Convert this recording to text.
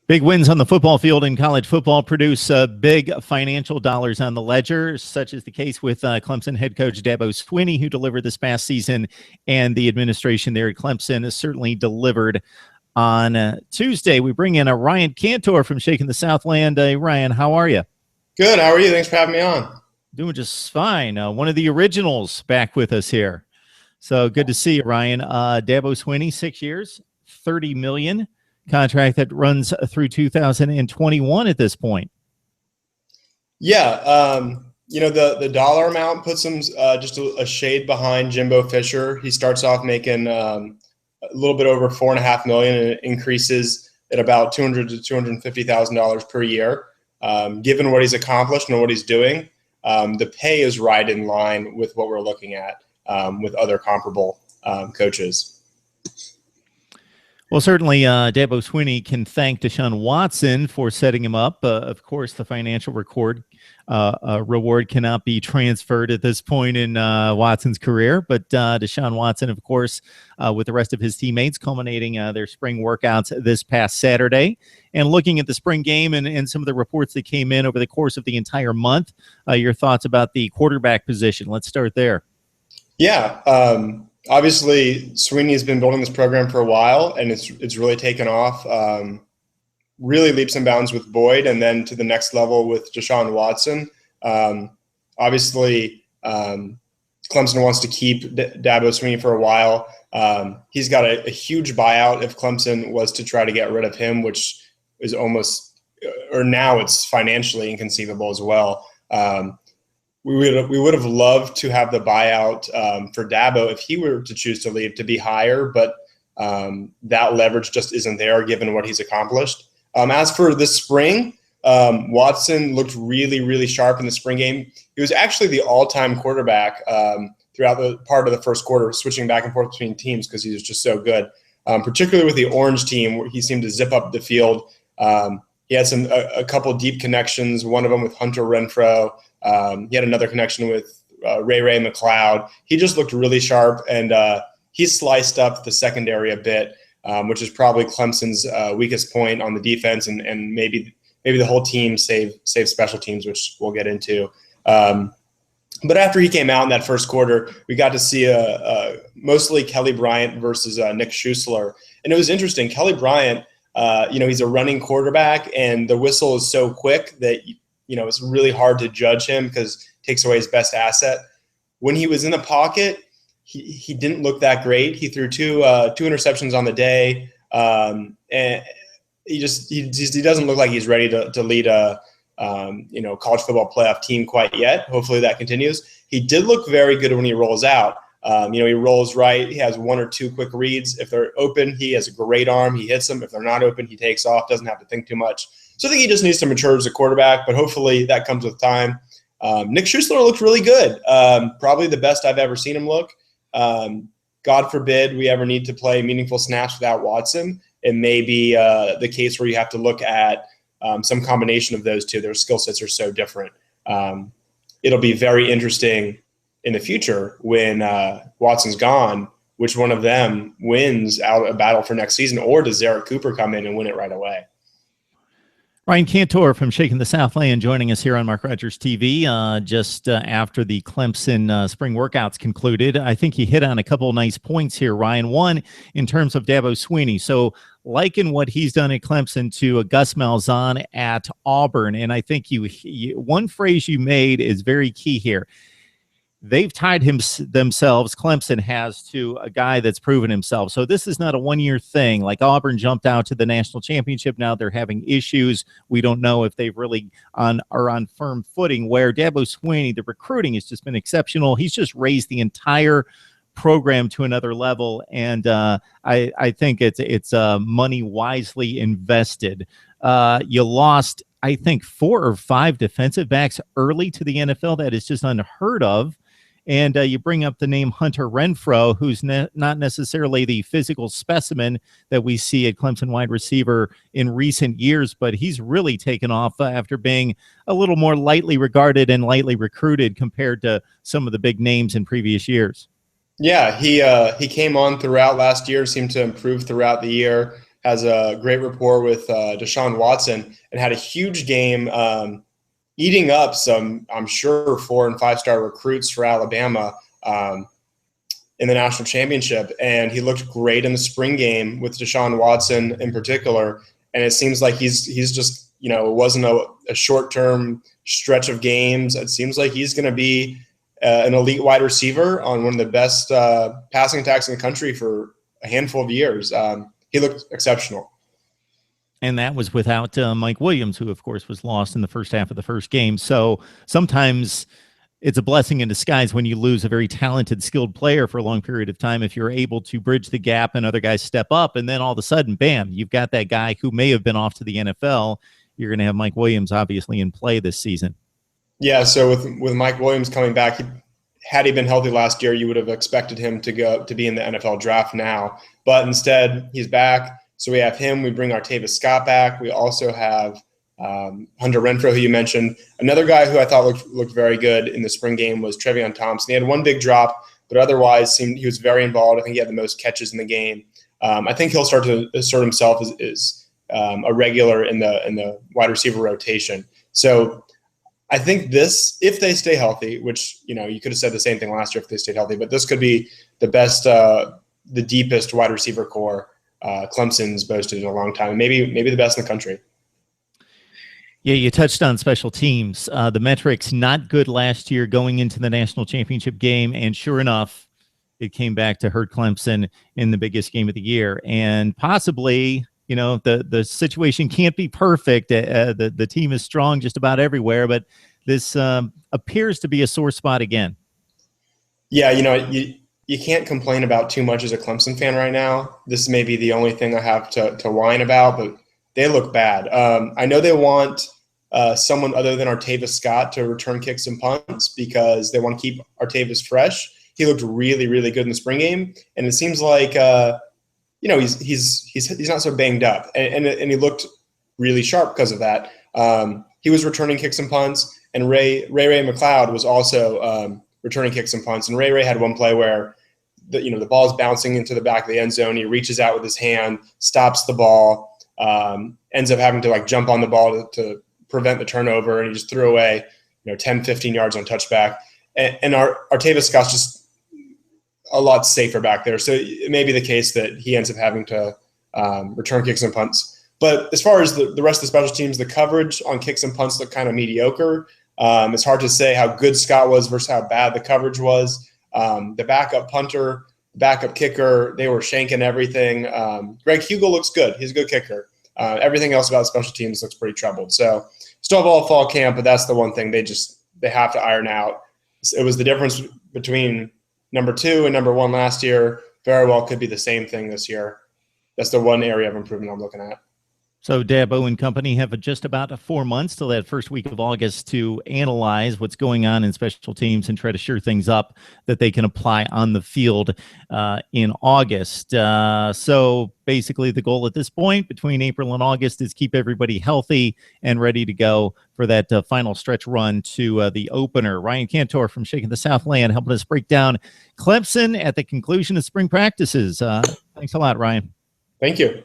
Big wins on the football field in college football produce big financial dollars on the ledger, such as the case with Clemson head coach Dabo Swinney, who delivered this past season, and the administration there at Clemson has certainly delivered on Tuesday. We bring in Ryan Kantor from Shaking the Southland. Ryan, how are you? Good. How are you? Thanks for having me on. Doing just fine. One of the originals back with us here. So good to see you, Ryan. Dabo Swinney, 6 years, $30 million. Contract that runs through 2021 at this point. Yeah, the dollar amount puts him just a shade behind Jimbo Fisher. He starts off making a little bit over $4.5 million, and it increases at about $200,000 to $250,000 per year. Given what he's accomplished and what he's doing, the pay is right in line with what we're looking at with other comparable coaches. Well, certainly Dabo Swinney can thank Deshaun Watson for setting him up. Of course, the financial reward cannot be transferred at this point in Watson's career. But Deshaun Watson, of course, with the rest of his teammates, culminating their spring workouts this past Saturday. And looking at the spring game and some of the reports that came in over the course of the entire month, your thoughts about the quarterback position. Let's start there. Yeah. Obviously, Swinney has been building this program for a while, and it's really taken off. Really leaps and bounds with Boyd, and then to the next level with Deshaun Watson. Obviously, Clemson wants to keep Dabo Swinney for a while. He's got a huge buyout if Clemson was to try to get rid of him, which is almost, or now it's financially inconceivable as well. We would have loved to have the buyout for Dabo if he were to choose to leave to be higher, but that leverage just isn't there given what he's accomplished. As for this spring, Watson looked really, really sharp in the spring game. He was actually the all-time quarterback throughout the part of the first quarter, switching back and forth between teams because he was just so good, particularly with the orange team where he seemed to zip up the field. He had a couple deep connections, one of them with Hunter Renfrow. He had another connection with Ray McLeod. He just looked really sharp, and he sliced up the secondary a bit, which is probably Clemson's weakest point on the defense, and maybe the whole team save special teams, which we'll get into. But after he came out in that first quarter, we got to see mostly Kelly Bryant versus Nick Schuessler, and it was interesting. Kelly Bryant, he's a running quarterback, and the whistle is so quick that it's really hard to judge him because it takes away his best asset. When he was in the pocket, he didn't look that great. He threw two interceptions on the day, and he doesn't look like he's ready to lead a college football playoff team quite yet. Hopefully that continues. He did look very good when he rolls out. He rolls right. He has one or two quick reads. If they're open, he has a great arm. He hits them. If they're not open, he takes off. Doesn't have to think too much. So I think he just needs to mature as a quarterback, but hopefully that comes with time. Nick Schuessler looked really good. Probably the best I've ever seen him look. God forbid we ever need to play meaningful snaps without Watson. It may be the case where you have to look at some combination of those two. Their skill sets are so different. It'll be very interesting in the future when Watson's gone, which one of them wins out a battle for next season, or does Zarek Cooper come in and win it right away? Ryan Kantor from Shaking the Southland joining us here on MarkRogersTV just after the Clemson spring workouts concluded. I think you hit on a couple of nice points here, Ryan. One, in terms of Dabo Swinney. So liken what he's done at Clemson to Gus Malzahn at Auburn. And I think one phrase you made is very key here. They've tied themselves, Clemson has, to a guy that's proven himself. So this is not a one-year thing. Like Auburn jumped out to the national championship. Now they're having issues. We don't know if they've really are on firm footing, where Dabo Swinney, the recruiting has just been exceptional. He's just raised the entire program to another level, and I think it's money wisely invested. You lost, I think, 4 or 5 defensive backs early to the NFL. That is just unheard of. And you bring up the name Hunter Renfrow, who's not necessarily the physical specimen that we see at Clemson wide receiver in recent years, but he's really taken off after being a little more lightly regarded and lightly recruited compared to some of the big names in previous years. Yeah, he came on throughout last year, seemed to improve throughout the year, has a great rapport with Deshaun Watson and had a huge game, eating up some, I'm sure, 4- and 5-star recruits for Alabama in the national championship. And he looked great in the spring game with Deshaun Watson in particular. And it seems like he's just, it wasn't a short-term stretch of games. It seems like he's going to be an elite wide receiver on one of the best passing attacks in the country for a handful of years. He looked exceptional. And that was without Mike Williams, who, of course, was lost in the first half of the first game. So sometimes it's a blessing in disguise when you lose a very talented, skilled player for a long period of time, if you're able to bridge the gap and other guys step up. And then all of a sudden, bam, you've got that guy who may have been off to the NFL. You're going to have Mike Williams, obviously, in play this season. Yeah, so with Mike Williams coming back, had he been healthy last year, you would have expected him to be in the NFL draft now. But instead, he's back. So we have him. We bring Artavis Scott back. We also have Hunter Renfrow, who you mentioned. Another guy who I thought looked very good in the spring game was Trevion Thompson. He had one big drop, but otherwise he was very involved. I think he had the most catches in the game. I think he'll start to assert himself as a regular in the wide receiver rotation. So I think if they stay healthy, which, you could have said the same thing last year if they stayed healthy, but this could be the best, the deepest wide receiver core Clemson's boasted in a long time, and maybe the best in the country. Yeah, you touched on special teams. The metrics not good last year going into the national championship game, and sure enough, it came back to hurt Clemson in the biggest game of the year. And possibly, the situation can't be perfect. The team is strong just about everywhere, but this appears to be a sore spot again. Yeah, you can't complain about too much as a Clemson fan right now. This may be the only thing I have to whine about, but they look bad. I know they want someone other than Artavis Scott to return kicks and punts because they want to keep Artavis fresh. He looked really, really good in the spring game, and it seems like he's not so banged up, and he looked really sharp because of that. He was returning kicks and punts, and Ray McLeod was also returning kicks and punts. And Ray had one play where the ball is bouncing into the back of the end zone. He reaches out with his hand, stops the ball, ends up having to jump on the ball to prevent the turnover, and he just threw away 10, 15 yards on touchback. And Artavis Scott's just a lot safer back there. So it may be the case that he ends up having to return kicks and punts. But as far as the rest of the special teams, the coverage on kicks and punts looked kind of mediocre. It's hard to say how good Scott was versus how bad the coverage was. The backup punter, backup kicker, they were shanking everything. Greg Hugel looks good. He's a good kicker. Everything else about special teams looks pretty troubled. So still have all fall camp, but that's the one thing they have to iron out. It was the difference between number 2 and number 1 last year. Very well could be the same thing this year. That's the one area of improvement I'm looking at. So Dabo and company have just about 4 months till that first week of August to analyze what's going on in special teams and try to shore things up that they can apply on the field in August. So basically the goal at this point between April and August is keep everybody healthy and ready to go for that final stretch run to the opener. Ryan Kantor from Shaking the Southland helping us break down Clemson at the conclusion of spring practices. Thanks a lot, Ryan. Thank you.